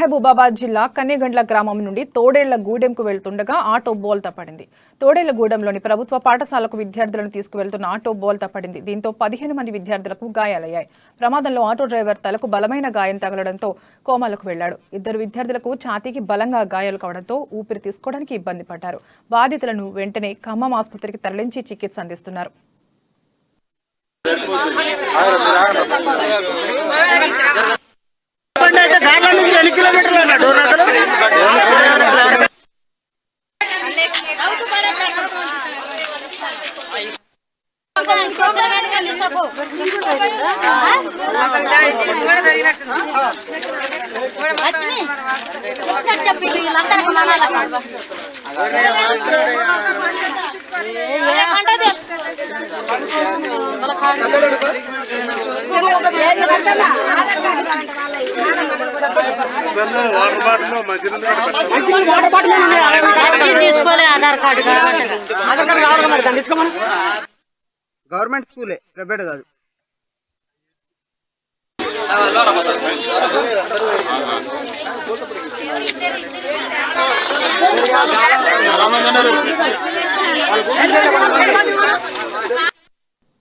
మహబూబాబాద్ జిల్లా కన్నెగండ్ల గ్రామం నుండి తోడేళ్ల గూడెంకు వెళ్తుండగా ఆటో బోల్తా పడింది. తోడేళ్ల గూడెంలోని ప్రభుత్వ పాఠశాలకు విద్యార్థులను తీసుకువెళ్తున్న ఆటో బోల్తా పడింది. దీంతో 15 మంది విద్యార్థులకు గాయాలయ్యాయి. ప్రమాదంలో ఆటో డ్రైవర్ తలకు బలమైన గాయం తగలడంతో కోమాలకు వెళ్లాడు. 2 విద్యార్థులకు ఛాతీకి బలంగా గాయాలు కావడంతో ఊపిరి తీసుకోవడానికి ఇబ్బంది పడ్డారు. బాధితులను వెంటనే ఖమ్మం ఆసుపత్రికి తరలించి చికిత్స అందిస్తున్నారు. గవర్నమెంట్ స్కూలే, ప్రైవేట్ కాదు. రామచంద్ర